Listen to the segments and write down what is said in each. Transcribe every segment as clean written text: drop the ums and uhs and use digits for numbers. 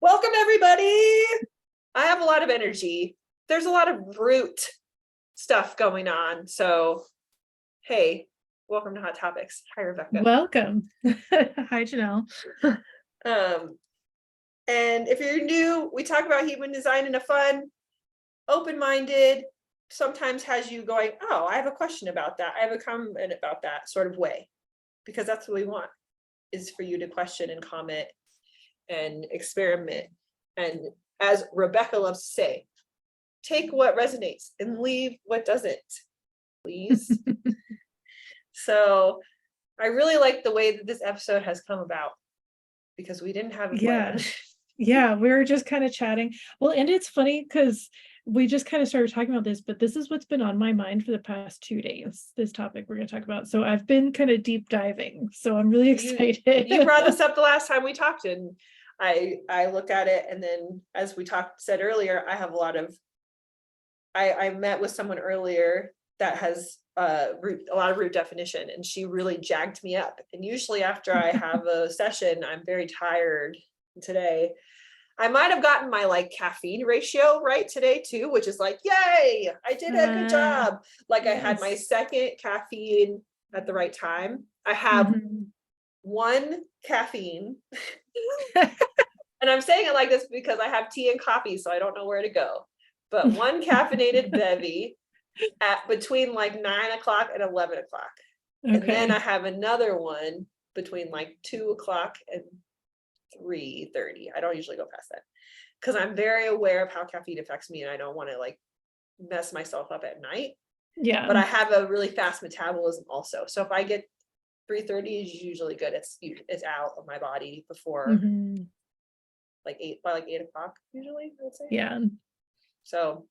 Welcome, everybody. I have a lot of energy. There's a lot of root stuff going on. So, hey, welcome to Hot Topics. Hi, Rebeka. Welcome. Hi, Janelle. And if you're new, we talk about human design in a fun, open-minded, sometimes has you going, oh, I have a question about that. I have a comment about that sort of way, because that's what we want, is for you to question and comment and experiment. And as Rebeka loves to say, take what resonates and leave what doesn't, please. So I really like the way that this episode has come about, because we didn't have a plan. Yeah, we were just kind of chatting. Well, and it's funny because we just kind of started talking about this, but this is what's been on my mind for the past 2 days, this topic we're going to talk about. So I've been kind of deep diving. So I'm really excited. You brought this up the last time we talked, and I look at it, and then as we said earlier, I have a lot of, I met with someone earlier that has a lot of root definition, and she really jacked me up. And usually after I have a session, I'm very tired. Today I might have gotten my like caffeine ratio right today too, which is like, yay, I did a good job. Like yes. I had my second caffeine at the right time. I have one caffeine and I'm saying it like this because I have tea and coffee, so I don't know where to go, but one caffeinated bevy at between like 9 o'clock and 11 o'clock. Okay. And then I have another one between like 2 o'clock and 3:30. I don't usually go past that because I'm very aware of how caffeine affects me, and I don't want to like mess myself up at night. Yeah. But I have a really fast metabolism also. So if I get 3:30 is usually good. It's out of my body before like 8 o'clock usually, I would say. Yeah. So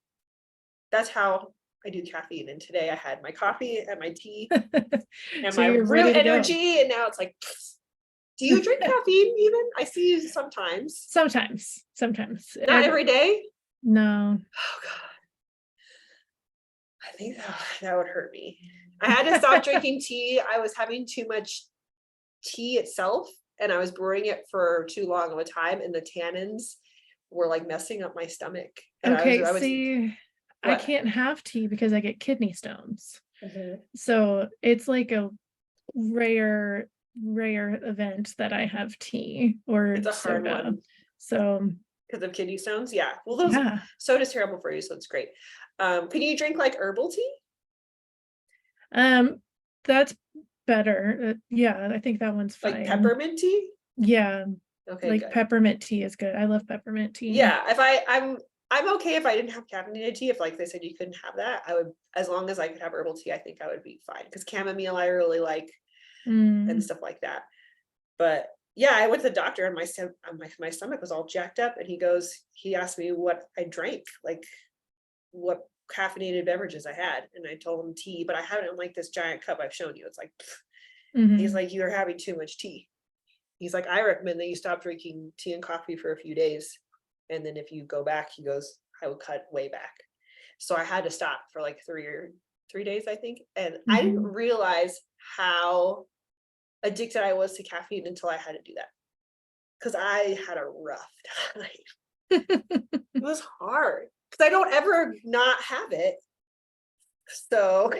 that's how I do caffeine. And today I had my coffee and my tea and so my root energy, and now it's like, do you drink caffeine even? I see you sometimes. Sometimes. Not every day? No. Oh, God. I think that would hurt me. I had to stop drinking tea. I was having too much tea itself, and I was brewing it for too long of a time, and the tannins were like messing up my stomach. And okay, I can't have tea because I get kidney stones. So it's like a rare event that I have tea or it's a soda. Hard one. So because of kidney stones, yeah. Well, soda's terrible for you, so it's great. Can you drink like herbal tea? That's better. Yeah, I think that one's fine. Like peppermint tea? Yeah. Okay. Like good. Peppermint tea is good. I love peppermint tea. Yeah, if I'm okay if I didn't have caffeinated tea. If like they said you couldn't have that, I would, as long as I could have herbal tea, I think I would be fine. Because chamomile I really like. And stuff like that. But yeah, I went to the doctor and my stomach was all jacked up, and he asked me what I drank, like what caffeinated beverages I had, and I told him tea, but I have it in like this giant cup I've shown you. It's like he's like, you're having too much tea. He's like, I recommend that you stop drinking tea and coffee for a few days, and then if you go back, he goes, I will cut way back. So I had to stop for like 3 days, I think, and I didn't realize how addicted I was to caffeine until I had to do that, because I had a rough time. It was hard because I don't ever not have it. So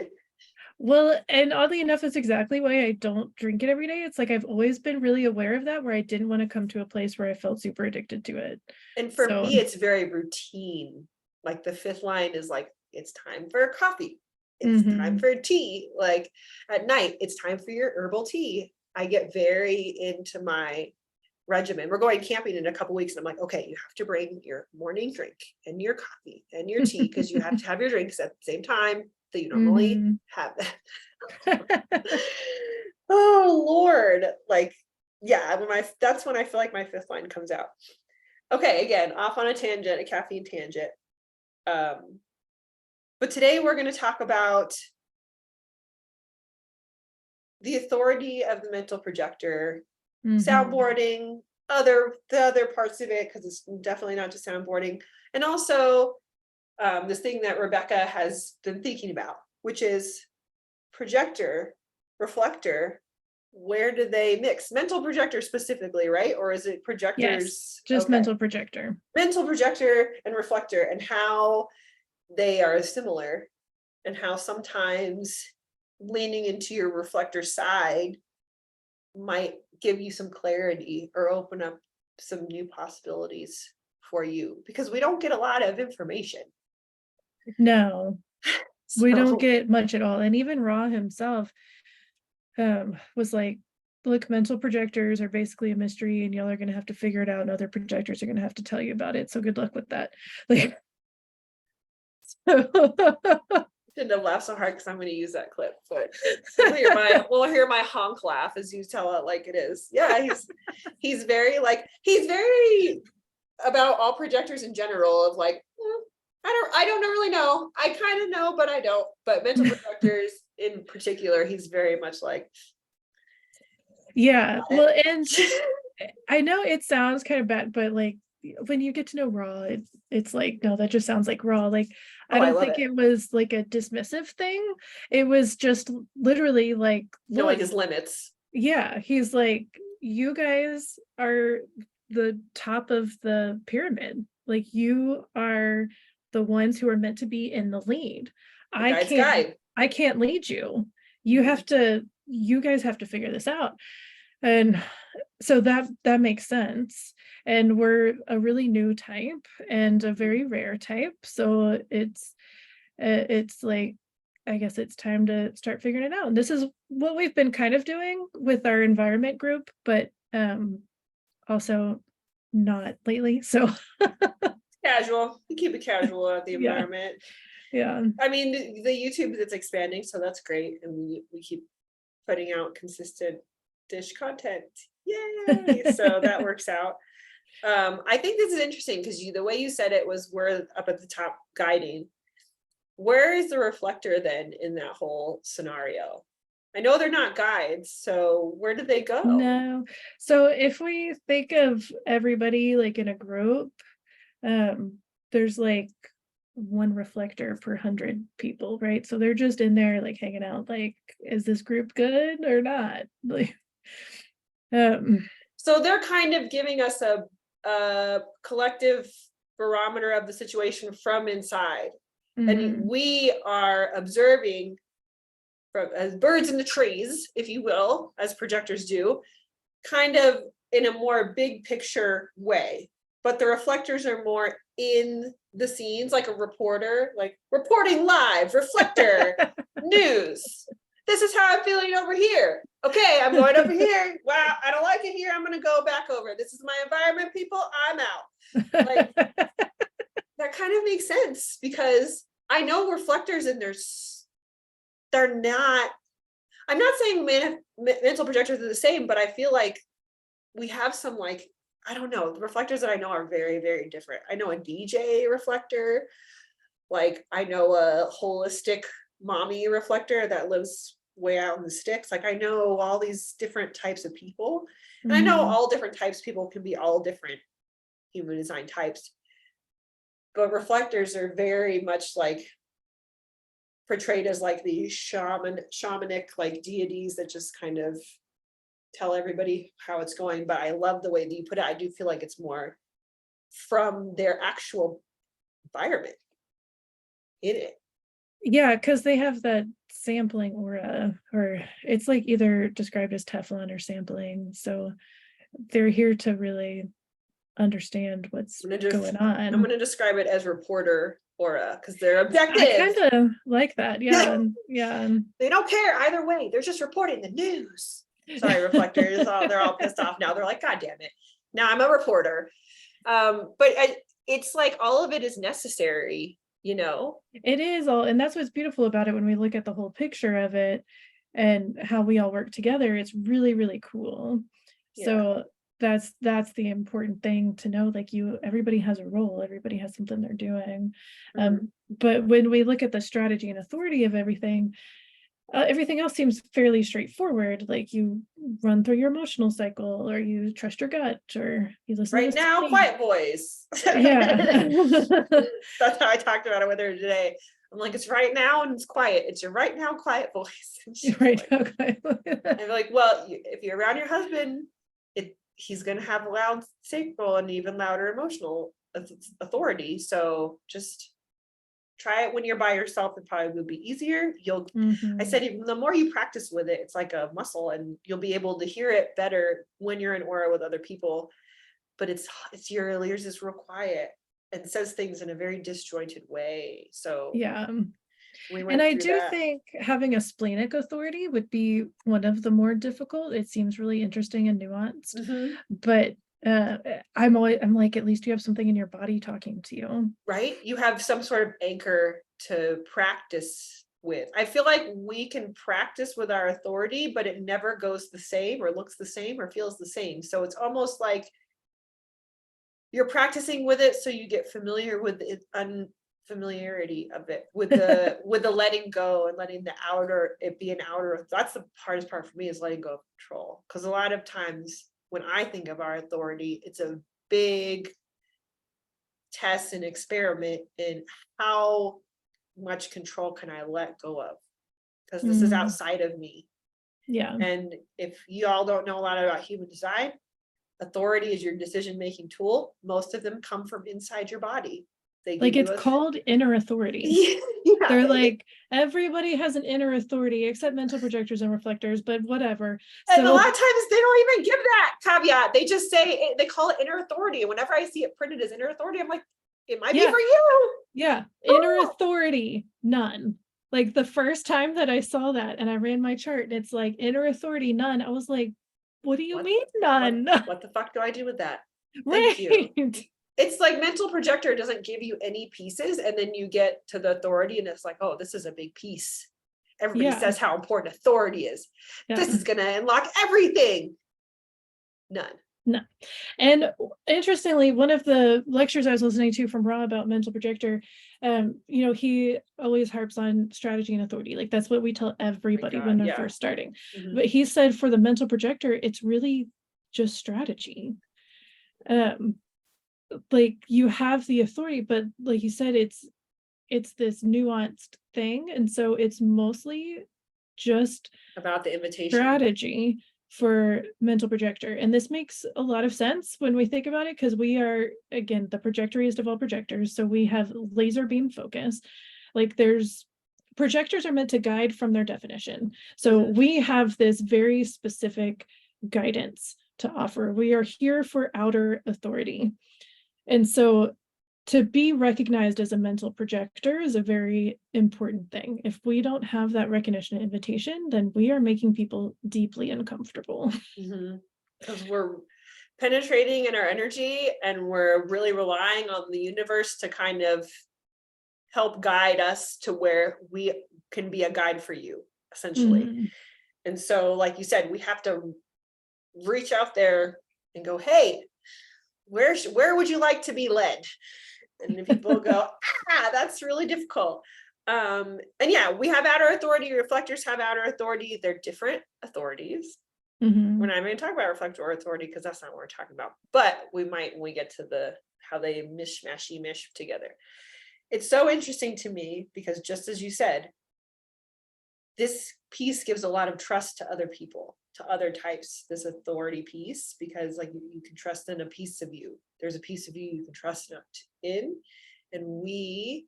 well, and oddly enough, that's exactly why I don't drink it every day. It's like I've always been really aware of that, where I didn't want to come to a place where I felt super addicted to it. And for me, it's very routine. Like the fifth line is like, it's time for coffee. It's time for tea. Like at night, it's time for your herbal tea. I get very into my regimen. We're going camping in a couple weeks, and I'm like, okay, you have to bring your morning drink and your coffee and your tea, because you have to have your drinks at the same time that you normally have that. Oh Lord. Like, yeah, that's when I feel like my fifth line comes out. Okay, again, off on a tangent, a caffeine tangent. But today we're going to talk about the authority of the mental projector, soundboarding, the other parts of it, because it's definitely not just soundboarding, and also this thing that Rebeka has been thinking about, which is projector, reflector, where do they mix? Mental projector specifically, right? Or is it projectors? Yes, just mental projector. Mental projector and reflector, and how they are similar, and how sometimes leaning into your reflector side might give you some clarity or open up some new possibilities for you, because we don't get a lot of information. No, we So- don't get much at all. And even Ra himself was like, look, mental projectors are basically a mystery and y'all are going to have to figure it out, and other projectors are going to have to tell you about it. So good luck with that. Like, Shouldn't have laughed so hard because I'm going to use that clip, but we'll hear my honk laugh as you tell it like it is. Yeah, he's very about all projectors in general, of like, I don't really know. I kind of know, but I don't. But mental projectors in particular, he's very much like, yeah. Well, and I know it sounds kind of bad, but like when you get to know Ra, it's like, no, that just sounds like Ra. Like, I don't think it was like a dismissive thing. It was just literally like, knowing his limits. Yeah, he's like, you guys are the top of the pyramid. Like, you are the ones who are meant to be in the lead. I can't lead you. You guys have to figure this out. And so that makes sense. And we're a really new type and a very rare type. So it's like, I guess it's time to start figuring it out. And this is what we've been kind of doing with our environment group, but also not lately. So casual. We keep it casual at the environment. Yeah. I mean, the YouTube is expanding, so that's great. And we keep putting out consistent dish content. Yay! So that works out. I think this is interesting because the way you said it was, we're up at the top guiding. Where is the reflector then in that whole scenario? I know they're not guides, so where do they go? No. So if we think of everybody like in a group, there's like one reflector per 100 people, right? So they're just in there like hanging out, like, is this group good or not? Like, so they're kind of giving us a collective barometer of the situation from inside. And we are observing as birds in the trees, if you will, as projectors do, kind of in a more big picture way. But the reflectors are more in the scenes, like a reporter, like reporting live, reflector, news. This is how I'm feeling over here. Okay, I'm going over here. Wow, I don't like it here. I'm going to go back over. This is my environment, people. I'm out. Like, that kind of makes sense, because I know reflectors and they're not, I'm not saying mental projectors are the same, but I feel like we have some, like, I don't know, the reflectors that I know are very, very different. I know a DJ reflector, like I know a holistic mommy reflector that lives way out in the sticks. Like, I know all these different types of people, and I know all different types of people can be all different human design types, but reflectors are very much like portrayed as like the shamanic like deities that just kind of tell everybody how it's going. But I love the way that you put it. I do feel like it's more from their actual environment in it. Yeah, because they have that sampling aura, or it's like either described as Teflon or sampling. So they're here to really understand what's going on. I'm going to describe it as reporter aura because they're objective. I kind of like that. Yeah. Yeah. They don't care either way. They're just reporting the news. Sorry, reflectors. They're all pissed off now. They're like, God damn it. Now I'm a reporter. But it's like all of it is necessary, you know? It is all, and that's what's beautiful about it when we look at the whole picture of it and how we all work together. It's really, really cool. Yeah. So that's the important thing to know. Like, everybody has a role, everybody has something they're doing. But when we look at the strategy and authority of everything else seems fairly straightforward. Like, you run through your emotional cycle, or you trust your gut, or you listen right now, quiet voice. Yeah. That's how I talked about it with her today. I'm like, it's right now and it's quiet. It's your right now quiet voice. And she's Right. like, Okay. I'm like, well, if you're around your husband, he's going to have loud sacral and even louder emotional authority. So just try it when you're by yourself. It probably would be easier. I said, even the more you practice with it, it's like a muscle, and you'll be able to hear it better when you're in aura with other people. But it's yours is real quiet and says things in a very disjointed way. So yeah. we went And I through do that. think having a splenic authority would be one of the more difficult. It seems really interesting and nuanced, but I'm like, at least you have something in your body talking to you. Right? You have some sort of anchor to practice with. I feel like we can practice with our authority, but it never goes the same or looks the same or feels the same. So it's almost like you're practicing with it so you get familiar with the unfamiliarity of it, with the letting go and letting it be an outer. That's the hardest part for me, is letting go of control. Because a lot of times when I think of our authority, it's a big test and experiment in how much control can I let go of, because this is outside of me. Yeah. And if you all don't know a lot about human design, authority is your decision-making tool. Most of them come from inside your body. Like, it's called inner authority. Yeah, they're like, everybody has an inner authority except mental projectors and reflectors, but whatever. And a lot of times they don't even give that caveat. They just say they call it inner authority. And whenever I see it printed as inner authority, I'm like, it might be for you. Yeah, inner authority, none. Like, the first time that I saw that and I ran my chart and it's like inner authority, none, I was like, what do you mean none? What the fuck do I do with that? Right. Thank you. It's like mental projector doesn't give you any pieces, and then you get to the authority and it's like, oh, this is a big piece. Everybody says how important authority is. This is going to unlock everything. None. No. And interestingly, one of the lectures I was listening to from Ra about mental projector, he always harps on strategy and authority. Like, that's what we tell everybody when they're first starting. But he said for the mental projector, it's really just strategy. Like, you have the authority, but like you said, it's this nuanced thing. And so it's mostly just about the invitation strategy for mental projector. And this makes a lot of sense when we think about it, because we are, again, the projectoriest of all projectors. So we have laser beam focus. Like, projectors are meant to guide from their definition. So we have this very specific guidance to offer. We are here for outer authority. And so to be recognized as a mental projector is a very important thing. If we don't have that recognition and invitation, then we are making people deeply uncomfortable. Because we're penetrating in our energy and we're really relying on the universe to kind of help guide us to where we can be a guide for you, essentially. And so, like you said, we have to reach out there and go, hey, where would you like to be led? And then people go, that's really difficult. And yeah, we have outer authority. Reflectors have outer authority. They're different authorities. We're not even going to talk about reflector authority because that's not what we're talking about. But we might when we get to how they mish together. It's so interesting to me because, just as you said, this piece gives a lot of trust to other people, to other types, this authority piece, because like you can trust in a piece of you. There's a piece of you can trust in, and we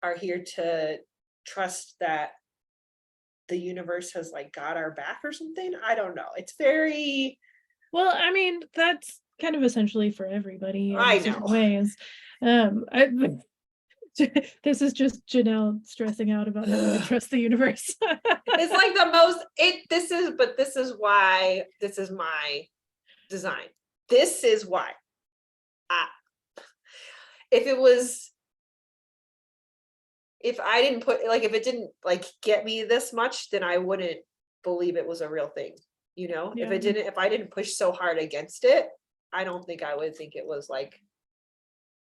are here to trust that the universe has like got our back or something. I don't know. It's very well. I mean, that's kind of essentially for everybody in certain ways. This is just Janelle stressing out about having to trust the universe. It's like the most. This is why this is my design. This is why. If I didn't put, like, if it didn't like get me this much, then I wouldn't believe it was a real thing. If I didn't push so hard against it, I don't think I would think it was like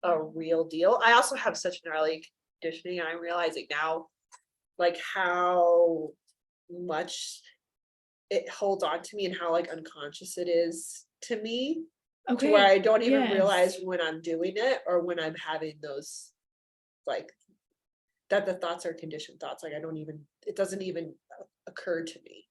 a real deal. I also have such gnarly conditioning, and I'm realizing now, like, how much it holds on to me and how like unconscious it is to me. Okay. To where I don't even realize when I'm doing it or when I'm having those like that the thoughts are conditioned thoughts. Like it doesn't even occur to me.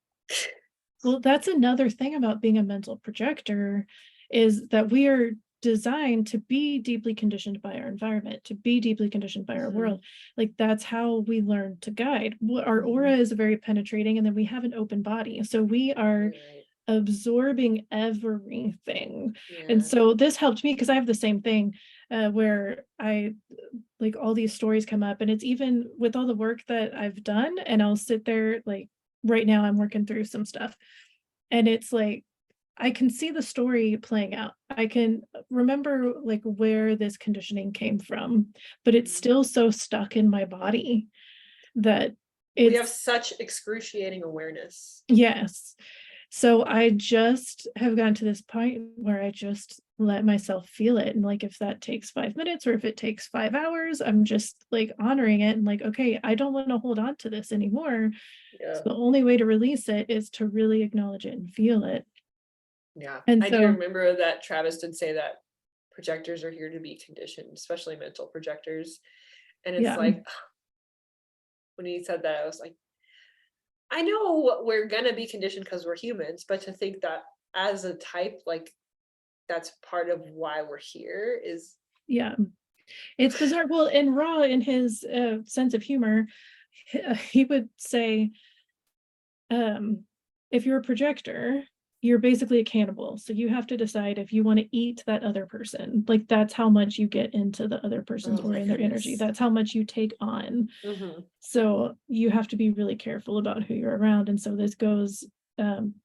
Well, that's another thing about being a mental projector, is that we are designed to be deeply conditioned by our environment, to be deeply conditioned by our world. Like that's how we learn to guide. Our aura is very penetrating, and then we have an open body. So we are absorbing everything. And so this helped me because I have the same thing where I like all these stories come up, and it's even with all the work that I've done, and I'll sit there, like right now I'm working through some stuff, and it's like I can see the story playing out. I can remember like where this conditioning came from, but it's still so stuck in my body that we have such excruciating awareness. Yes. So I just have gotten to this point where I just let myself feel it. And like, if that takes 5 minutes or if it takes 5 hours, I'm just like honoring it and like, okay, I don't want to hold on to this anymore. So the only way to release it is to really acknowledge it and feel it. Yeah. And I do remember that Travis did say that projectors are here to be conditioned, especially mental projectors. And it's like, when he said that, I was like, I know we're gonna be conditioned because we're humans, but to think that as a type, like that's part of why we're here is it's bizarre. Well, in Ra, in his sense of humor, he would say, if you're a projector, you're basically a cannibal. So you have to decide if you want to eat that other person. Like that's how much you get into the other person's aura and their energy. That's how much you take on. So you have to be really careful about who you're around. And so this goes,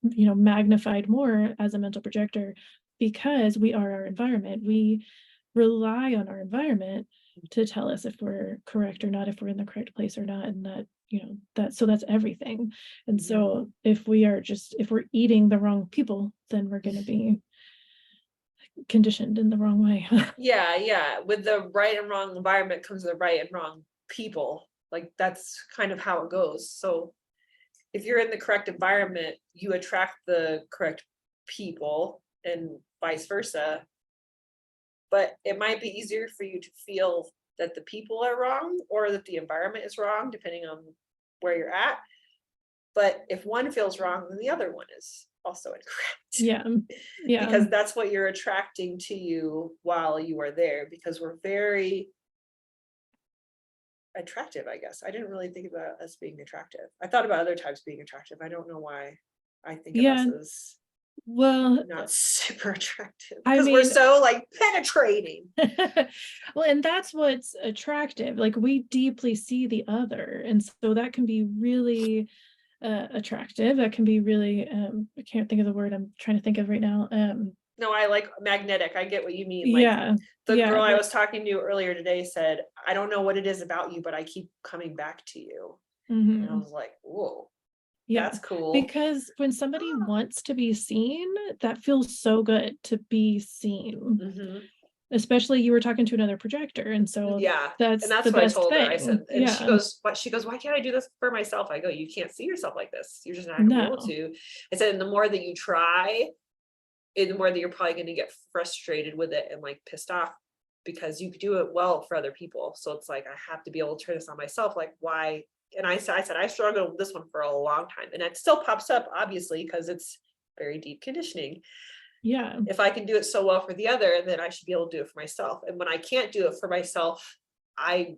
magnified more as a mental projector, because we are our environment. We rely on our environment to tell us if we're correct or not, if we're in the correct place or not. And that, so that's everything. And so if we're eating the wrong people, then we're going to be conditioned in the wrong way. Yeah. With the right and wrong environment comes the right and wrong people. Like that's kind of how it goes. So if you're in the correct environment, you attract the correct people and vice versa. But it might be easier for you to feel that the people are wrong or that the environment is wrong, depending on where you're at. But if one feels wrong, then the other one is also incorrect. Yeah. Because that's what you're attracting to you while you are there, because we're very attractive, I guess. I didn't really think about us being attractive. I thought about other types being attractive. I don't know why I think of us as not super attractive, because we're so like penetrating. Well, and that's what's attractive. Like we deeply see the other, and so that can be really attractive. That can be really I can't think of the word I'm trying to think of right now. No, I like magnetic. I get what you mean. Like the girl I was talking to earlier today said, I don't know what it is about you, but I keep coming back to you. And I was like, whoa. Yeah, that's cool. Because when somebody wants to be seen, that feels so good to be seen. Especially you were talking to another projector, and so that's what I told her. I said, and she goes, why can't I do this for myself? I go, you can't see yourself like this. You're just not gonna be able to. I said, and the more that you try, and the more that you're probably going to get frustrated with it and like pissed off, because you do it well for other people. So it's like, I have to be able to turn this on myself. Like, why? And I said, I struggled with this one for a long time, and it still pops up, obviously, because it's very deep conditioning. Yeah. If I can do it so well for the other, then I should be able to do it for myself. And when I can't do it for myself, I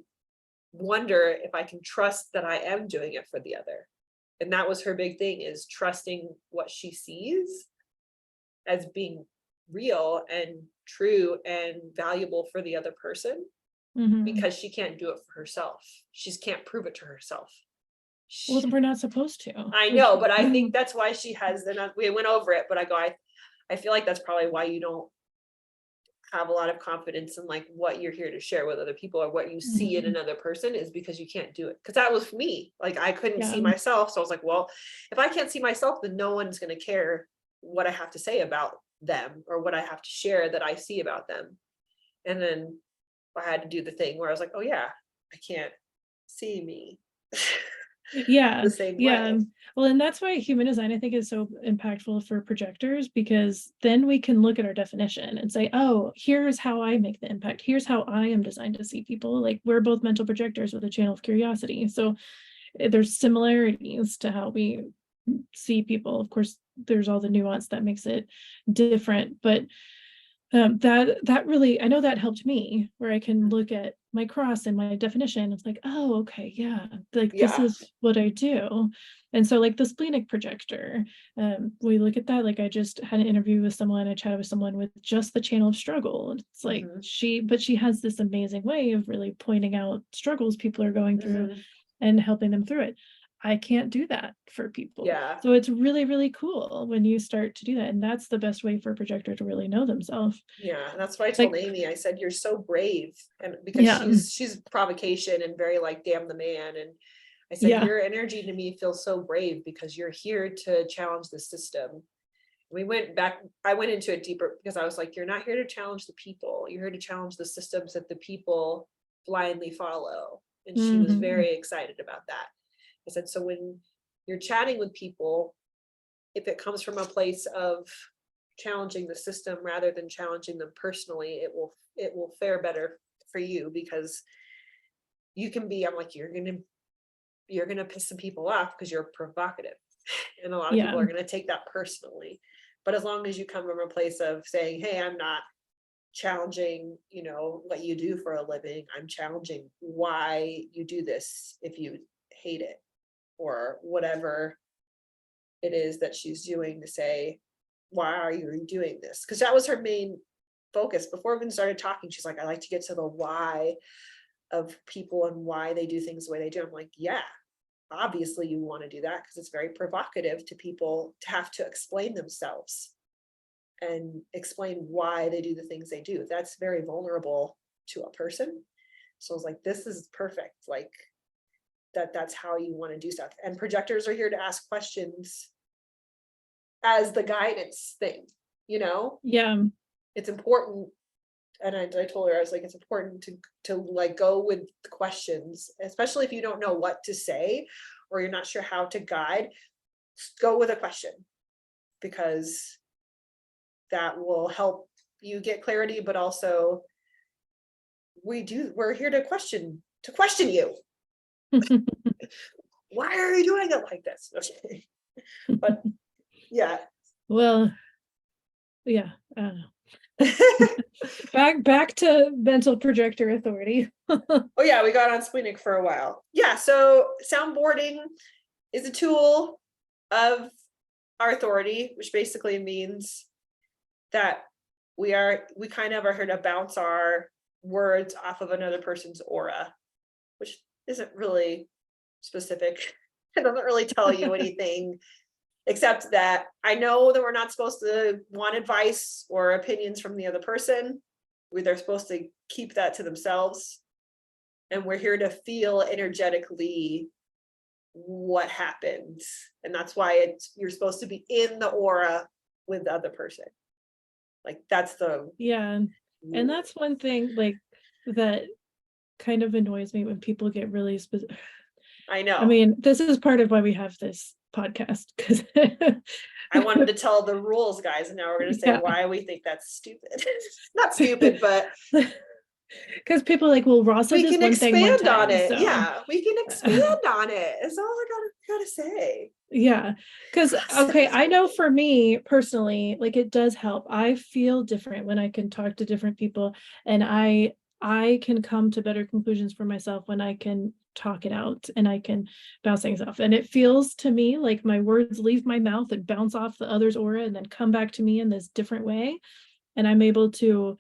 wonder if I can trust that I am doing it for the other. And that was her big thing, is trusting what she sees as being real and true and valuable for the other person, because she can't do it for herself. She can't prove it to herself. Well, we're not supposed to. I know, but I think that's why she has, we went over it, but I go, I feel like that's probably why you don't have a lot of confidence in like what you're here to share with other people, or what you see in another person, is because you can't do it. Because that was for me. Like I couldn't see myself. So I was like, well, if I can't see myself, then no one's going to care what I have to say about them, or what I have to share that I see about them. And then I had to do the thing where I was like, oh yeah, I can't see me. Yeah, the same yeah. way. Well, and that's why human design, I think, is so impactful for projectors, because then we can look at our definition and say, oh, here's how I make the impact. Here's how I am designed to see people. Like, we're both mental projectors with a channel of curiosity. So there's similarities to how we see people. Of course, there's all the nuance that makes it different, but that really, I know that helped me, where I can look at my cross and my definition. It's like, oh, okay, yeah, like this Yeah. is what I do. And so like the splenic projector, we look at that. Like I just had an interview with someone, I chatted with someone with just the channel of struggle. And it's like but she has this amazing way of really pointing out struggles people are going through and helping them through it. I can't do that for people. Yeah. So it's really, really cool when you start to do that. And that's the best way for a projector to really know themselves. Yeah, that's what I told Like, Amy. I said, you're so brave. And because she's provocation and very like, damn the man. And I said, your energy to me feels so brave because you're here to challenge the system. We went back, I went into it deeper because I was like, you're not here to challenge the people. You're here to challenge the systems that the people blindly follow. And she was very excited about that. I said, so when you're chatting with people, if it comes from a place of challenging the system rather than challenging them personally, it will fare better for you, because you can be, I'm like, you're gonna piss some people off because you're provocative. And a lot of people are gonna take that personally. But as long as you come from a place of saying, hey, I'm not challenging, what you do for a living. I'm challenging why you do this if you hate it, or whatever it is that she's doing, to say, why are you doing this? Because that was her main focus before we even started talking. She's like, I like to get to the why of people and why they do things the way they do. I'm like, yeah, obviously you want to do that because it's very provocative to people to have to explain themselves and explain why they do the things they do. That's very vulnerable to a person. So I was like, this is perfect. Like that's how you want to do stuff. And projectors are here to ask questions as the guidance thing, Yeah. It's important. And I told her, I was like, it's important to like go with the questions, especially if you don't know what to say or you're not sure how to guide, go with a question, because that will help you get clarity. But also we're here to question you. Why are you doing it like this? Okay. But yeah. Well, yeah, I don't know. back to mental projector authority. Oh yeah, we got on splenic for a while. Yeah, so soundboarding is a tool of our authority, which basically means that we kind of are here to bounce our words off of another person's aura, which isn't really specific. It doesn't really tell you anything, except that I know that we're not supposed to want advice or opinions from the other person. They're supposed to keep that to themselves. And we're here to feel energetically what happens. And that's why you're supposed to be in the aura with the other person. Like that's the and that's one thing like that kind of annoys me when people get really specific. I know. I mean, this is part of why we have this podcast, because I wanted to tell the rules, guys, and now we're going to say why we think that's stupid. Not stupid, but because people are like, well, Ross said this one thing one time, on it. so. Yeah, we can expand on it. That's all I gotta say. Yeah, because okay, I know for me personally, like it does help. I feel different when I can talk to different people, and I can come to better conclusions for myself when I can talk it out and I can bounce things off. And it feels to me like my words leave my mouth and bounce off the other's aura and then come back to me in this different way. And I'm able to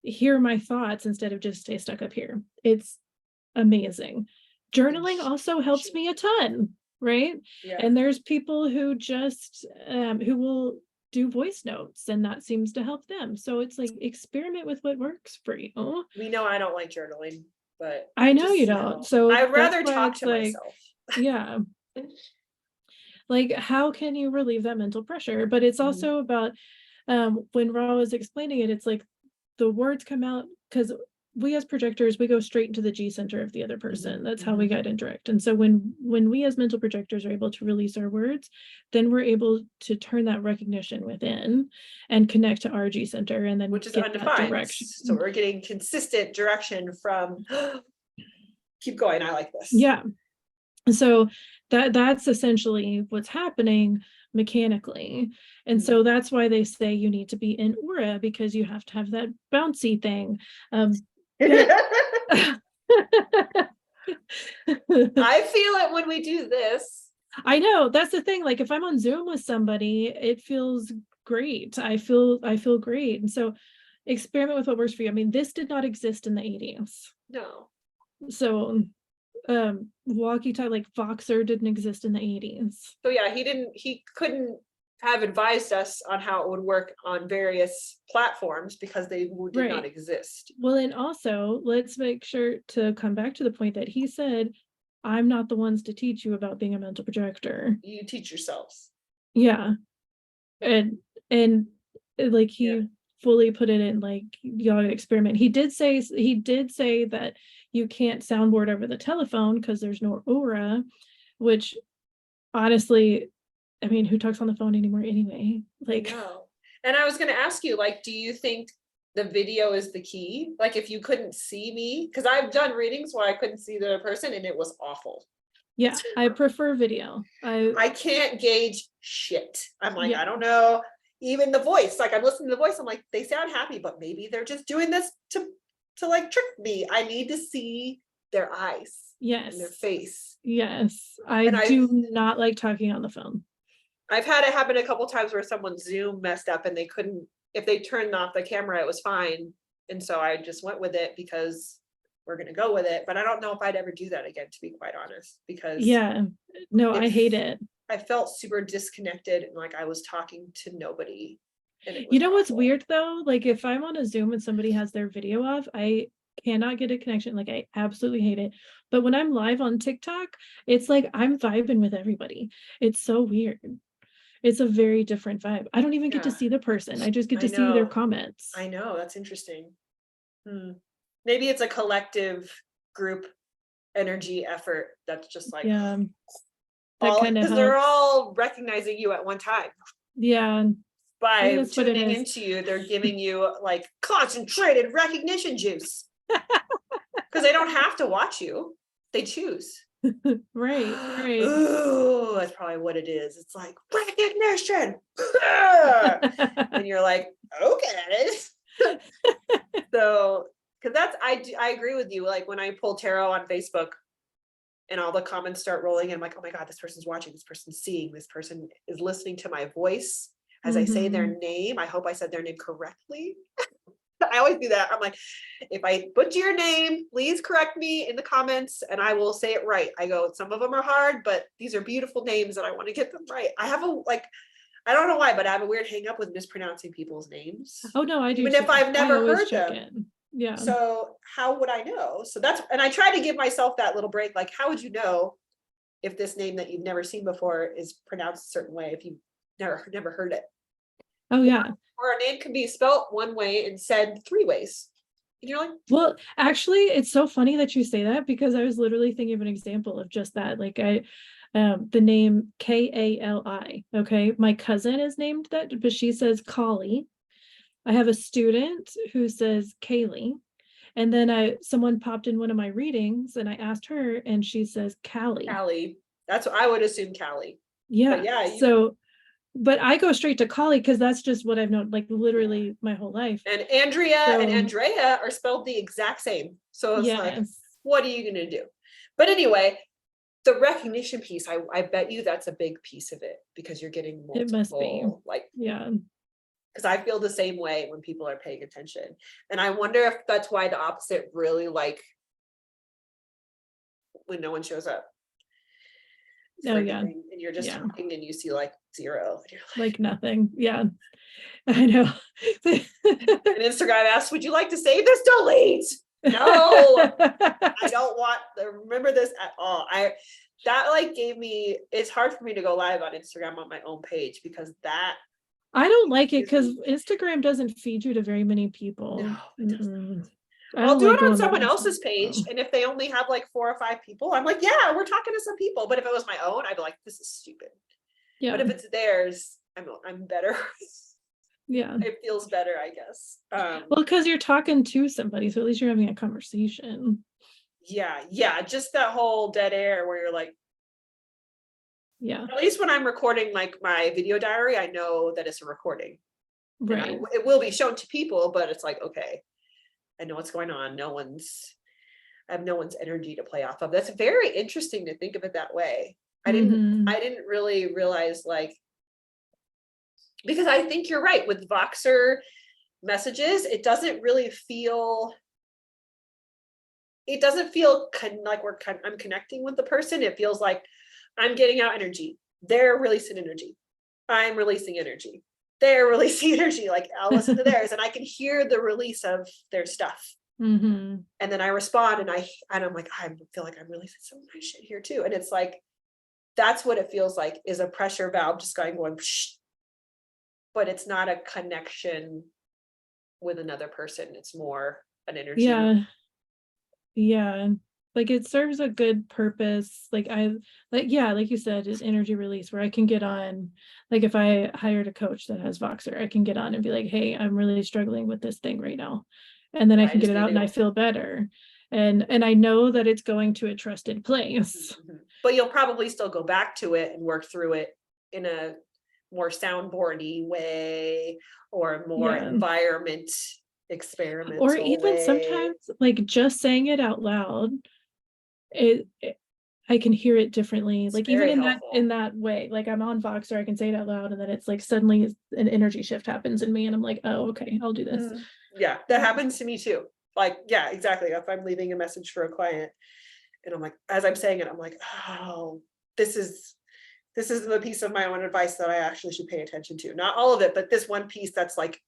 hear my thoughts instead of just stay stuck up here. It's amazing. Journaling also helps me a ton, right? Yeah. And there's people who just who will do voice notes and that seems to help them. So it's like experiment with what works for you. We know I don't like journaling, but I know you don't. So I'd rather talk to like, myself. Yeah. Like how can you relieve that mental pressure? But it's also about when Ra was explaining it, it's like the words come out because we as projectors, we go straight into the G center of the other person. That's how we Mhm. guide and direct. And so when we as mental projectors are able to release our words, then we're able to turn that recognition within and connect to our G center, and then Which is get that undefined. direction. So we're getting consistent direction from keep going, I like this. Yeah. So that's essentially what's happening mechanically. And so that's why they say you need to be in aura, because you have to have that bouncy thing. I feel it when we do this. I know, that's the thing. Like if I'm on Zoom with somebody, it feels great. I feel great. And so experiment with what works for you. I mean, this did not exist in the 80s. No. So walkie-talkie, like Voxer, didn't exist in the 80s. So yeah, he couldn't have advised us on how it would work on various platforms because they did not exist. Well, and also let's make sure to come back to the point that he said, I'm not the ones to teach you about being a mental projector. You teach yourselves. Yeah. And like he fully put it in, like, you gotta experiment. He did say that you can't soundboard over the telephone because there's no aura, which honestly, I mean, who talks on the phone anymore anyway? Like, no. And I was going to ask you, like, do you think the video is the key? Like, if you couldn't see me, because I've done readings where I couldn't see the other person and it was awful. Yeah, I prefer video. I can't gauge shit. I'm like, I don't know. Even the voice, like I'm listening to the voice, I'm like, they sound happy, but maybe they're just doing this to like trick me. I need to see their eyes. Yes. And their face. Yes. I do not like talking on the phone. I've had it happen a couple times where someone's Zoom messed up and they couldn't, if they turned off the camera, it was fine. And so I just went with it because we're going to go with it. But I don't know if I'd ever do that again, to be quite honest, because I hate it. I felt super disconnected and like I was talking to nobody. You know what's weird though? Like if I'm on a Zoom and somebody has their video off, I cannot get a connection. Like I absolutely hate it. But when I'm live on TikTok, it's like I'm vibing with everybody. It's so weird. It's a very different vibe. I don't even get to see the person. I just get to see their comments. I know, that's interesting. Maybe it's a collective group energy effort that's just like, because they're all recognizing you at one time. Yeah. By tuning into you, they're giving you like concentrated recognition juice. Because they don't have to watch you. They choose. Right. Ooh, that's probably what it is. It's like recognition. And you're like, okay. So, because that's, I agree with you. Like when I pull tarot on Facebook and all the comments start rolling, and I'm like, oh my God, this person's watching, this person's seeing, this person is listening to my voice as I say their name. I hope I said their name correctly. I always do that. I'm like, if I butcher your name, please correct me in the comments and I will say it right. I go, some of them are hard, but these are beautiful names and I want to get them right. I have I don't know why, but I have a weird hang up with mispronouncing people's names. Oh no, I do. Even if I've never heard them. Yeah. So how would I know? So and I try to give myself that little break. Like, how would you know if this name that you've never seen before is pronounced a certain way if you've never heard it? Oh yeah. Or a name can be spelt one way and said 3 ways. And you're like, well, actually, it's so funny that you say that because I was literally thinking of an example of just that. Like the name Kali. Okay, my cousin is named that, but she says Kali. I have a student who says Kaylee, and then someone popped in one of my readings, and I asked her, and she says Callie. Callie. That's what I would assume, Callie. Yeah. But yeah. But I go straight to Kali because that's just what I've known, like literally my whole life. And Andrea and Andrea are spelled the exact same. So it's like, what are you going to do? But anyway, the recognition piece, I bet you that's a big piece of it because you're getting multiple. It must be. Because I feel the same way when people are paying attention. And I wonder if that's why the opposite really like when no one shows up. And you're just talking and you see like 0. And you're like nothing. Yeah, I know. And Instagram asks, would you like to save this? Delete. No, I don't want to remember this at all. That like gave me, it's hard for me to go live on Instagram on my own page because that I don't like it because Instagram doesn't feed you to very many people. No, it doesn't. I'll do like it on going by someone myself. else's page. And if they only have like 4 or 5 people, I'm like, yeah, we're talking to some people. But if it was my own, I'd be like, this is stupid. Yeah. But if it's theirs, I'm better. Yeah. It feels better, I guess. Well, because you're talking to somebody, so at least you're having a conversation. Yeah. Just that whole dead air where you're like, yeah. At least when I'm recording like my video diary, I know that it's a recording. Right. It will be shown to people, but it's like, okay, I know what's going on. I have no one's energy to play off of. That's very interesting to think of it that way. I didn't really realize, like, because I think you're right with Voxer messages, it doesn't feel like I'm connecting with the person. It feels like I'm getting out energy. They're releasing energy. I'm releasing energy. They're releasing energy. Like, I'll listen to theirs and I can hear the release of their stuff. And then I respond and I'm like, I feel like I'm releasing some of my shit here too. And it's like, that's what it feels like, is a pressure valve just going, psh, but it's not a connection with another person. It's more an energy. Yeah. Like, it serves a good purpose. Like you said, is energy release, where I can get on, like if I hired a coach that has Voxer, I can get on and be like, hey, I'm really struggling with this thing right now. And then I can get it out and I feel better. And I know that it's going to a trusted place. But you'll probably still go back to it and work through it in a more soundboardy way, or more environment experimental, or even sometimes like just saying it out loud, I can hear it differently. It's like even in that way, like I'm on Voxer, I can say it out loud, and then it's like suddenly an energy shift happens in me and I'm like, oh, okay, I'll do this. Yeah, that happens to me too. Like, yeah, exactly. If I'm leaving a message for a client and I'm like, as I'm saying it, I'm like, oh, this is the piece of my own advice that I actually should pay attention to. Not all of it, but this one piece that's like,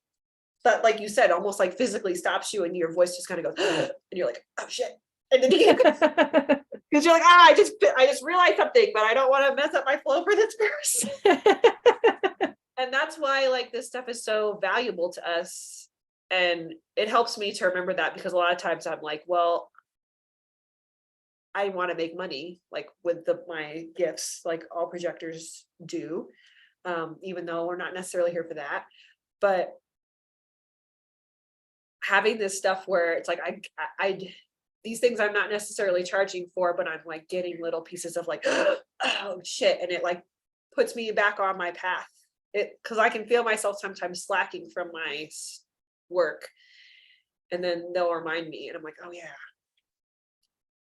that, like you said, almost like physically stops you and your voice just kind of goes, and you're like, oh shit. And then you because you're like, I just realized something, but I don't want to mess up my flow for this person. And that's why, like, this stuff is so valuable to us. And it helps me to remember that, because a lot of times I'm like, well, I want to make money, like with my gifts, like all projectors do, even though we're not necessarily here for that. But having this stuff where it's like, I these things I'm not necessarily charging for, but I'm like getting little pieces of like, oh shit. And it like puts me back on my path. Because I can feel myself sometimes slacking from my work. And then they'll remind me and I'm like, oh yeah,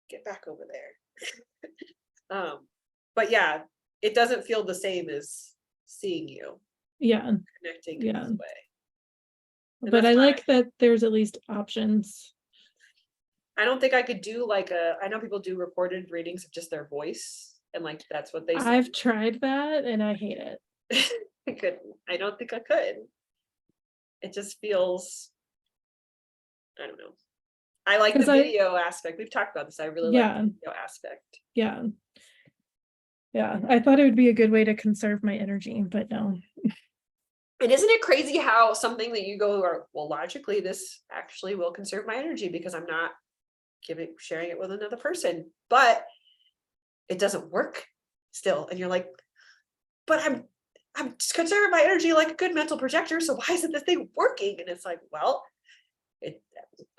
get back over there. But yeah, it doesn't feel the same as seeing you. Yeah. Connecting in this way. But I like that there's at least options. I don't think I could do like I know people do recorded readings of just their voice, and like that's what they say. I've tried that and I hate it. I don't think I could. It just feels, I don't know. I like the video aspect. We've talked about this. I really like the video aspect. Yeah. I thought it would be a good way to conserve my energy, but no. And isn't it crazy how something that you go, well, logically, this actually will conserve my energy because I'm not sharing it with another person, but it doesn't work still. And you're like, but I'm just conserving my energy like a good mental projector. So why isn't this thing working? And it's like, well,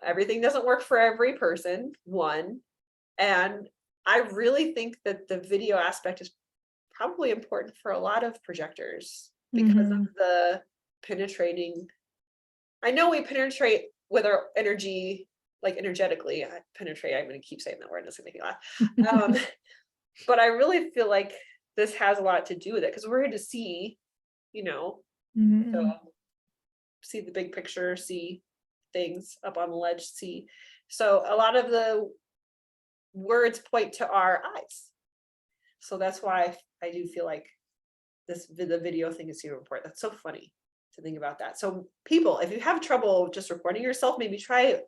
everything doesn't work for every person, one. And I really think that the video aspect is probably important for a lot of projectors because of the penetrating. I know we penetrate with our energy, like energetically. Penetrate, I'm going to keep saying that word, it's going to make me laugh. But I really feel like this has a lot to do with it, because we're here to see, so see the big picture, see things up on the ledge, see. So a lot of the words point to our eyes. So that's why I do feel like the video thing is super important. That's so funny to think about that. So people, if you have trouble just recording yourself, maybe try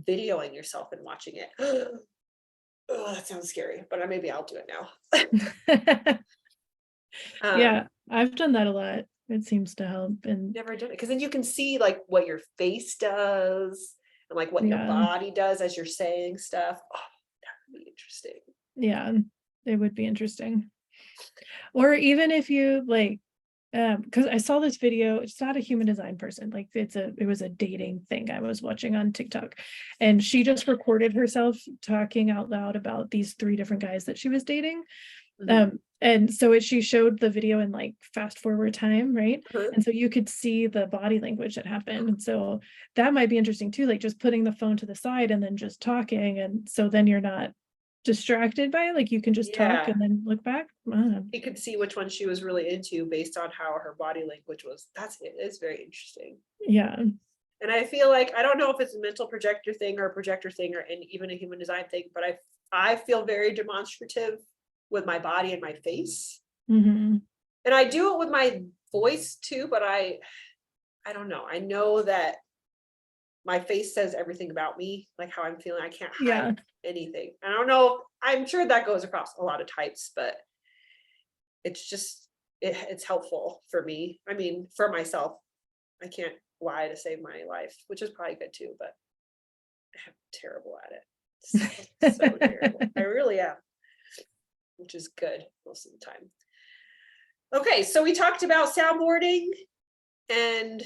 videoing yourself and watching it. Oh, that sounds scary, but maybe I'll do it now. Yeah, I've done that a lot. It seems to help. And never done it, because then you can see like what your face does and like what your body does as you're saying stuff. Oh, that would be interesting. Yeah, it would be interesting. Or even if you like, because I saw this video, it's not a human design person, like it was a dating thing I was watching on TikTok, and she just recorded herself talking out loud about these 3 different guys that she was dating. And so she showed the video in like fast forward time, right? And so you could see the body language that happened. And so that might be interesting too, like just putting the phone to the side and then just talking, and so then you're not distracted by it, like you can just talk and then look back. You could see which one she was really into based on how her body language was. It's very interesting. Yeah. And I feel like, I don't know if it's a mental projector thing or a projector thing or even a human design thing, but I feel very demonstrative with my body and my face. And I do it with my voice too, but I don't know. I know that my face says everything about me, like how I'm feeling. I can't hide anything. I don't know. I'm sure that goes across a lot of types, but it's just, it's helpful for me. I mean, for myself, I can't lie to save my life, which is probably good too, but I'm terrible at it. So terrible. I really am, which is good most of the time. Okay, so we talked about soundboarding and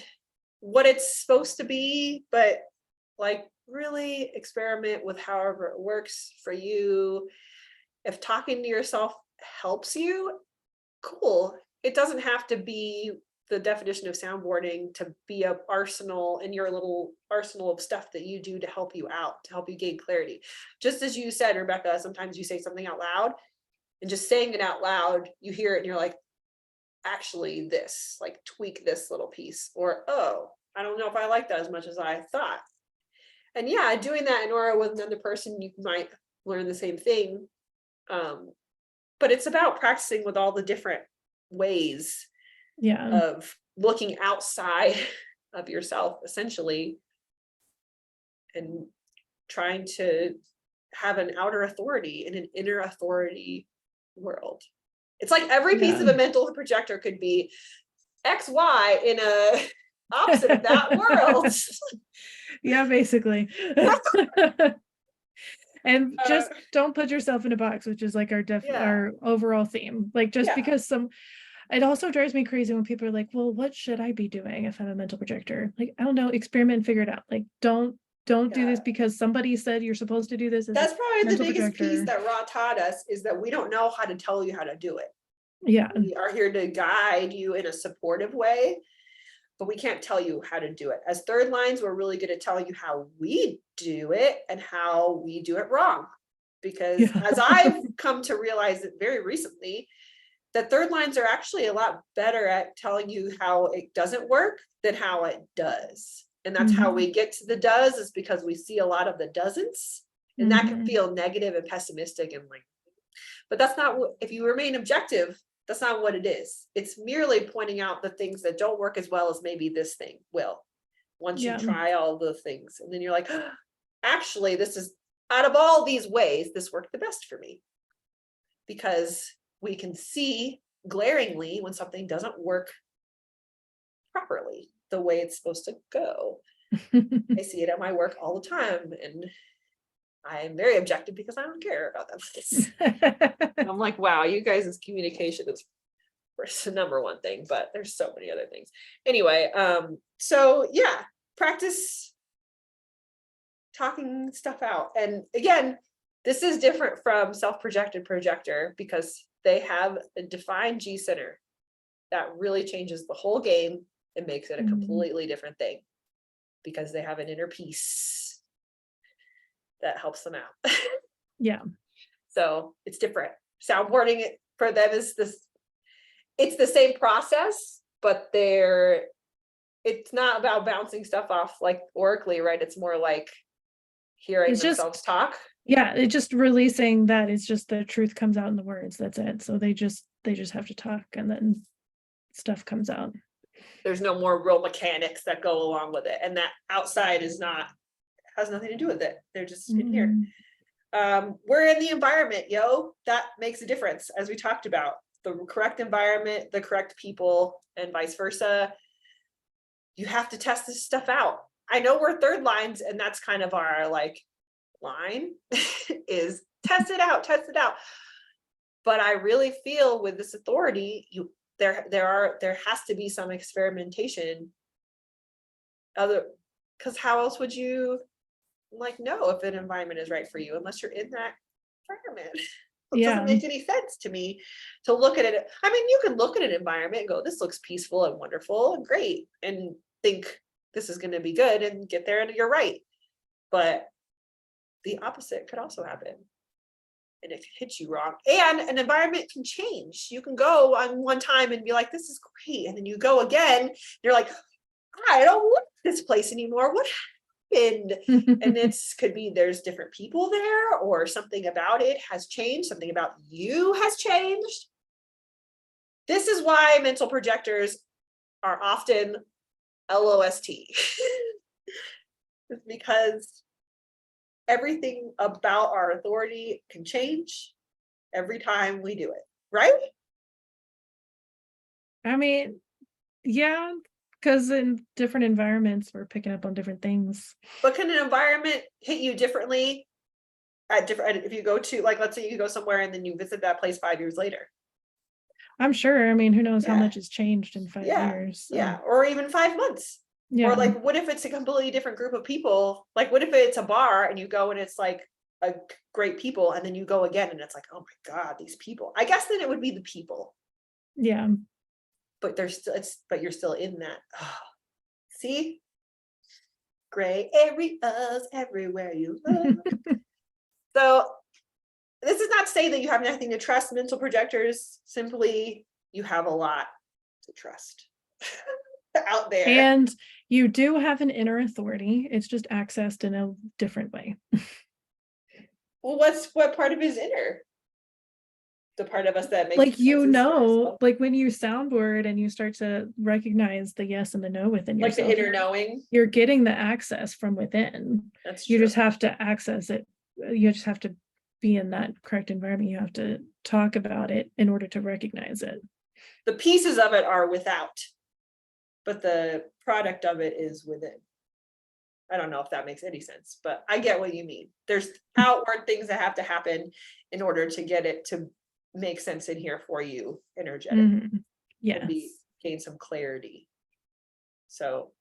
what it's supposed to be, but like really experiment with however it works for you. If talking to yourself helps you, cool. It doesn't have to be the definition of soundboarding to be an arsenal in your little arsenal of stuff that you do to help you out, to help you gain clarity. Just as you said, Rebeka, sometimes you say something out loud, and just saying it out loud, you hear it and you're like, actually this, like tweak this little piece, or, oh, I don't know if I like that as much as I thought. And yeah, doing that in aura with another person, you might learn the same thing. But it's about practicing with all the different ways of looking outside of yourself, essentially, and trying to have an outer authority and an inner authority world. It's like every piece of a mental projector could be XY in a opposite of that world. Yeah, basically. And just don't put yourself in a box, which is like our overall theme. Like just because it also drives me crazy when people are like, well, what should I be doing if I'm a mental projector? Like, I don't know, experiment and figure it out. Like, don't do this because somebody said you're supposed to do this. That's probably the biggest piece that Ra taught us, is that we don't know how to tell you how to do it. Yeah. We are here to guide you in a supportive way, but we can't tell you how to do it. As third lines, we're really good at telling you how we do it and how we do it wrong. Because as I've come to realize it very recently, that third lines are actually a lot better at telling you how it doesn't work than how it does. And that's how we get to the does, is because we see a lot of the doesn'ts, and that can feel negative and pessimistic and like, but that's not what, if you remain objective, that's not what it is. It's merely pointing out the things that don't work as well as maybe this thing will, once you try all the things. And then you're like, oh, actually, this is, out of all these ways, this worked the best for me. Because we can see glaringly when something doesn't work properly the way it's supposed to go. I see it at my work all the time, and I'm very objective because I don't care about that. I'm like, wow, you guys' communication is the number one thing, but there's so many other things. Anyway, so yeah, practice talking stuff out. And again, this is different from self-projected projector because they have a defined G center that really changes the whole game and makes it a completely different thing, because they have an inner peace that helps them out. Yeah. So it's different. Soundboarding for them is this, it's the same process, but it's not about bouncing stuff off like oracally, right? It's more like hearing themselves talk. Yeah, it's just releasing that. It's just the truth comes out in the words. That's it. So they just have to talk, and then stuff comes out. There's no more real mechanics that go along with it, and that outside has nothing to do with it. They're just in here. We're in the environment, that makes a difference, as we talked about. The correct environment, the correct people, and vice versa. You have to test this stuff out. I know we're third lines, and that's kind of our like line is test it out. But I really feel with this authority, there has to be some experimentation. Because how else would you like know if an environment is right for you unless you're in that environment? It doesn't make any sense to me to look at it. I mean, you can look at an environment and go, this looks peaceful and wonderful and great, and think this is going to be good, and get there and you're right. But the opposite could also happen. And it can hit you wrong. And an environment can change. You can go on one time and be like, this is great. And then you go again, you're like, I don't like this place anymore. What happened? And it's could be there's different people there, or something about it has changed, something about you has changed. This is why mental projectors are often LOST. It's because everything about our authority can change every time we do it, right? I mean, yeah, because in different environments, we're picking up on different things. But can an environment hit you differently at different, if you go to, like, let's say you go somewhere and then you visit that place 5 years later? I'm sure. I mean, who knows how much has changed in 5 years? So. Yeah, or even 5 months. Yeah. Or like, what if it's a completely different group of people? Like, what if it's a bar and you go and it's like a great people, and then you go again and it's like, oh my God, these people. I guess then it would be the people. Yeah. But but you're still in that. Oh, see? Gray areas everywhere you look. So this is not to say that you have nothing to trust mental projectors. Simply, you have a lot to trust out there. And you do have an inner authority. It's just accessed in a different way. Well, what part of his inner? The part of us that makes like, you know, like when you soundboard and you start to recognize the yes and the no within yourself, like the inner knowing, you're getting the access from within. That's true. You just have to access it. You just have to be in that correct environment. You have to talk about it in order to recognize it. The pieces of it are without, but the product of it is within. I don't know if that makes any sense, but I get what you mean. There's outward things that have to happen in order to get it to make sense in here for you energetically. Yes. Gain some clarity. So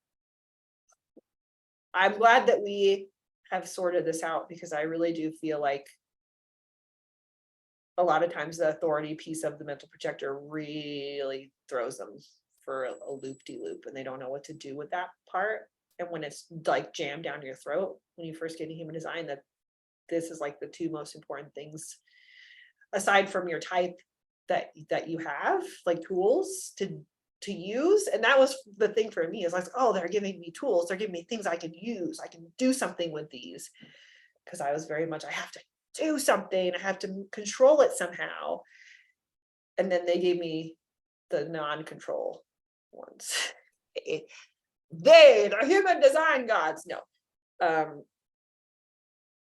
I'm glad that we have sorted this out, because I really do feel like a lot of times the authority piece of the mental projector really throws them for a loop-de-loop, and they don't know what to do with that part. And when it's like jammed down your throat when you first get into human design, that this is like the two most important things aside from your type that you have, like tools to use. And that was the thing for me, is like, oh, they're giving me tools, they're giving me things I can use, I can do something with these. Because I was very much, I have to do something, I have to control it somehow. And then they gave me the non-control ones. The human design gods. No.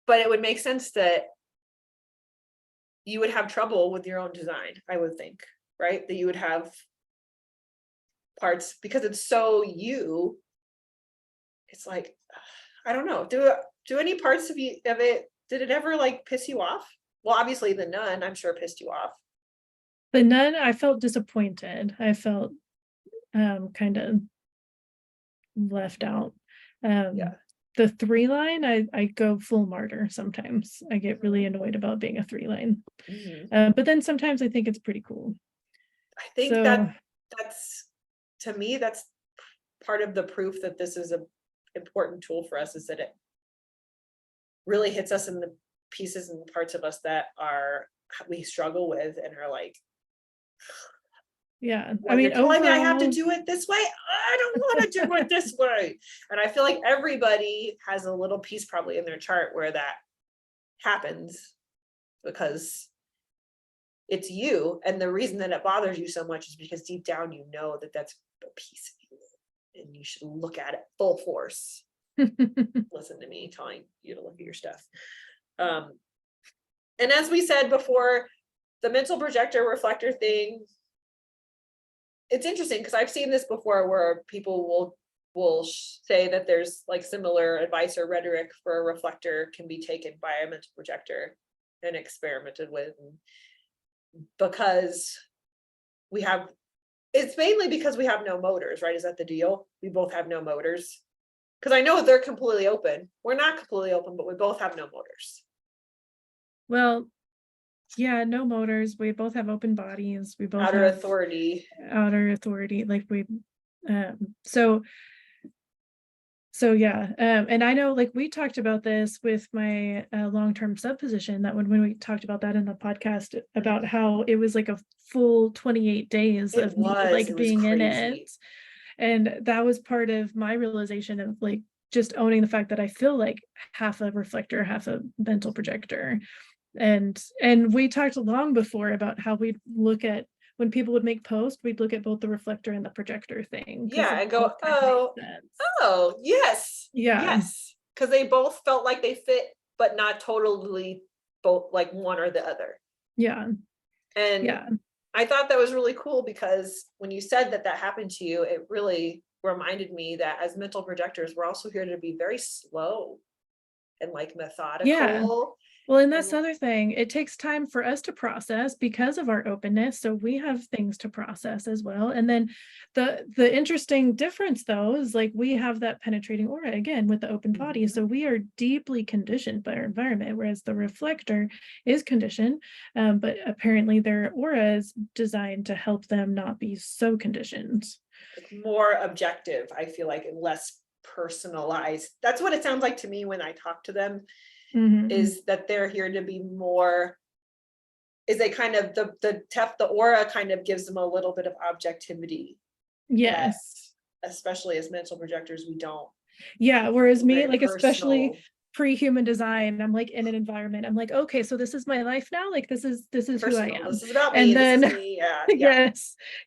But it would make sense that you would have trouble with your own design, I would think, right? That you would have parts, because it's so you. It's like, I don't know. Do any parts of it, did it ever like piss you off? Well, obviously the nun, I'm sure, pissed you off. The nun, I felt disappointed. I felt kind of left out. The 3 line, I go full martyr sometimes. I get really annoyed about being a 3 line. But then sometimes I think it's pretty cool. I think that's, to me, that's part of the proof that this is an important tool for us, is that it really hits us in the pieces and parts of us that we struggle with and are like, yeah, I mean, overall, I have to do it this way. I don't want to do it this way. And I feel like everybody has a little piece probably in their chart where that happens, because it's you. And the reason that it bothers you so much is because deep down, you know that that's a piece of you, and you should look at it full force. Listen to me telling you to look at your stuff. And as we said before, the mental projector reflector thing, it's interesting because I've seen this before where people will will say that there's like similar advice or rhetoric for a reflector can be taken by a mental projector and experimented with, because it's mainly because we have no motors, right? Is that the deal? We both have no motors. Because I know they're completely open. We're not completely open, but we both have no motors. Well, yeah, no motors. We both have open bodies. We both Outer have authority. outer authority. Like so yeah. And I know, like, we talked about this with my long-term subposition, that when we talked about that in the podcast, about how it was like a full 28 days of me like being in it. And that was part of my realization of like just owning the fact that I feel like half a reflector, half a mental projector. And we talked long before about how we'd look at, when people would make posts, we'd look at both the reflector and the projector thing. Yeah, and go, oh, yes. Yeah. Yes. Because they both felt like they fit, but not totally both like one or the other. Yeah. And yeah. I thought that was really cool, because when you said that happened to you, it really reminded me that as mental projectors, we're also here to be very slow and like methodical. Yeah. Well, and that's the other thing. It takes time for us to process because of our openness. So we have things to process as well. And then the interesting difference, though, is like we have that penetrating aura again with the open body. So we are deeply conditioned by our environment, whereas the reflector is conditioned, but apparently their aura is designed to help them not be so conditioned. More objective, I feel like, and less personalized. That's what it sounds like to me when I talk to them. Is that they're here to be more, is they kind of the aura kind of gives them a little bit of objectivity. Yes. Especially as mental projectors, we don't. Yeah, whereas me, like, especially pre-human design, I'm like in an environment, I'm like, okay, so this is my life now, like this is personal, who I am. This is about me. And then this is me. Yeah.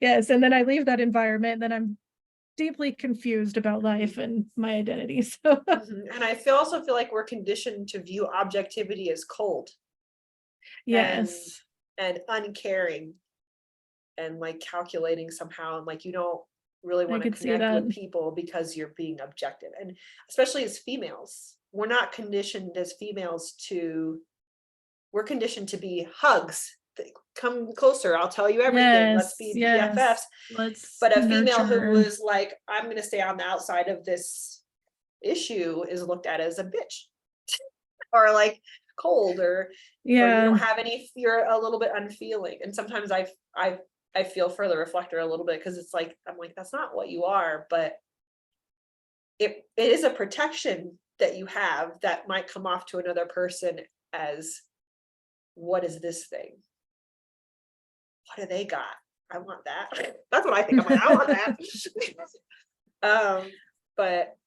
yes, and then I leave that environment, and then I'm deeply confused about life and my identity. So and I also feel like we're conditioned to view objectivity as cold. Yes. And uncaring and like calculating somehow, and like you don't really want to connect with people because you're being objective. And especially as females, we're not conditioned as females we're conditioned to be hugs. Come closer, I'll tell you everything. Let's be BFFs. But a female who was like, I'm going to stay on the outside of this issue is looked at as a bitch or like cold, or you don't have any, you're a little bit unfeeling. And sometimes I feel for the reflector a little bit, because it's like, I'm like, that's not what you are, but it is a protection that you have that might come off to another person as, what is this thing? What do they got? I want that. That's what I think. I'm like, I want that.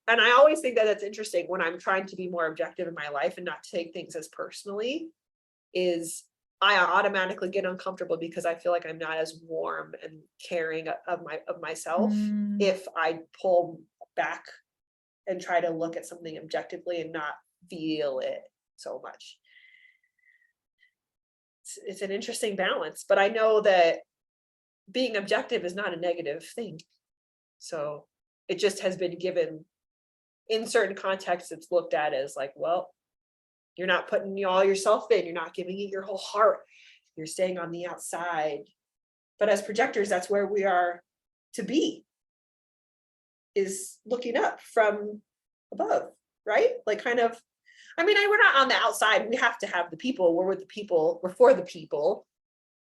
And I always think that that's interesting when I'm trying to be more objective in my life and not take things as personally, is I automatically get uncomfortable because I feel like I'm not as warm and caring of myself if I pull back and try to look at something objectively and not feel it so much. It's an interesting balance, but I know that being objective is not a negative thing. So it just has been given, in certain contexts, it's looked at as like, well, you're not putting all yourself in, you're not giving it your whole heart, you're staying on the outside. But as projectors, that's where we are to be, is looking up from above, right? Like kind of, I mean, we're not on the outside. We have to have the people. We're with the people. We're for the people.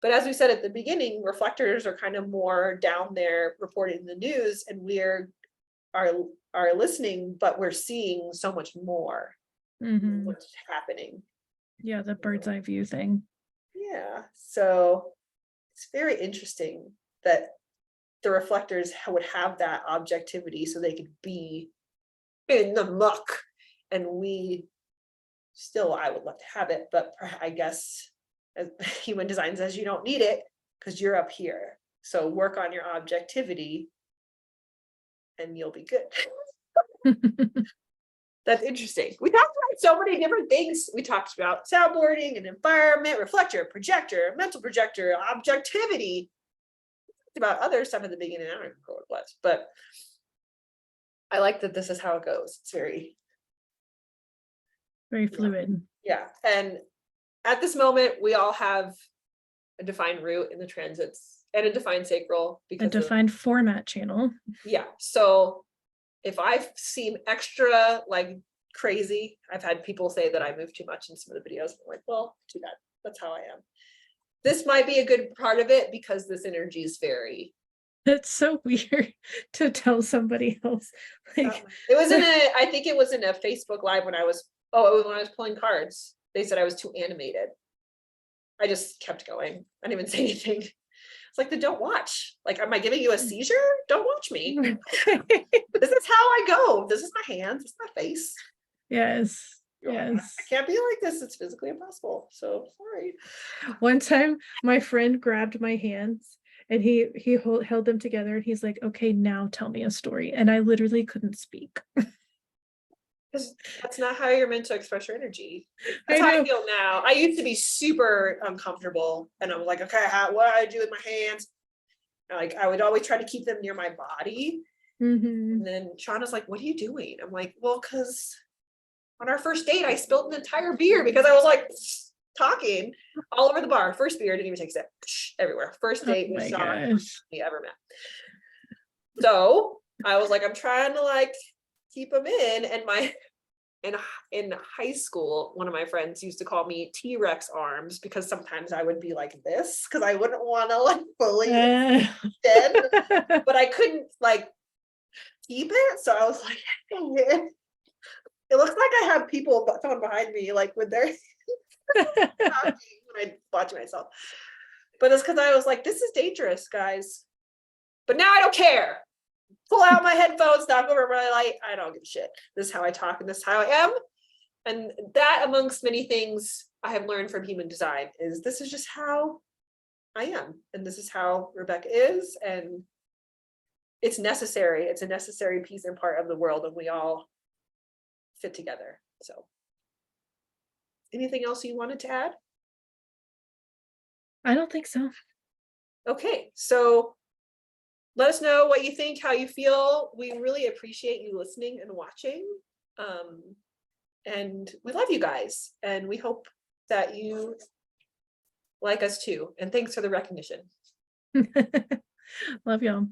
But as we said at the beginning, reflectors are kind of more down there reporting the news, and we're are listening, but we're seeing so much more what's happening. Yeah, the bird's eye view thing. Yeah. So it's very interesting that the reflectors would have that objectivity so they could be in the muck, and we still, I would love to have it, but I guess human design says you don't need it because you're up here. So work on your objectivity and you'll be good. That's interesting. We talked about so many different things. We talked about soundboarding and environment, reflector, projector, mental projector, objectivity. We talked about other stuff at the beginning. I don't remember what it was, but I like that this is how it goes. It's very fluid. Yeah. And at this moment, we all have a defined root in the transits and a defined sacral A because defined format channel. yeah. So if I seem extra like crazy, I've had people say that I move too much in some of the videos. I'm like, well, too bad. That's how I am. This might be a good part of it because this energy is very. That's so weird to tell somebody else. Like It was I think it was in a Facebook Live when I was pulling cards. They said I was too animated. I just kept going. I didn't even say anything. It's like, don't watch. Like, am I giving you a seizure? Don't watch me. This is how I go. This is my hands. This is my face. Yes. Yes. I can't be like this. It's physically impossible. So sorry. One time my friend grabbed my hands and he held them together and he's like, okay, now tell me a story. And I literally couldn't speak. Because that's not how you're meant to express your energy. That's how I feel now. I used to be super uncomfortable and I'm like, okay, what do I do with my hands? Like I would always try to keep them near my body. And then Shauna's like, what are you doing? I'm like, well, because on our first date, I spilled an entire beer because I was like talking all over the bar. First beer, didn't even take a sip. Everywhere. First date with Shauna we ever met. So I was like, I'm trying to like keep them in. And in high school, one of my friends used to call me T-Rex arms because sometimes I would be like this because I wouldn't want to like fully dead, but I couldn't like keep it. So I was like, it looks like I have someone behind me, like with their talking when I watch myself. But it's because I was like, this is dangerous, guys. But now I don't care. Pull out my headphones, knock over my light. I don't give a shit. This is how I talk and this is how I am. And that, amongst many things I have learned from human design, is this is just how I am. And this is how Rebeka is. And it's necessary. It's a necessary piece and part of the world. And we all fit together. So anything else you wanted to add? I don't think so. Okay, so let us know what you think, how you feel. We really appreciate you listening and watching. And we love you guys. And we hope that you like us too. And thanks for the recognition. Love y'all.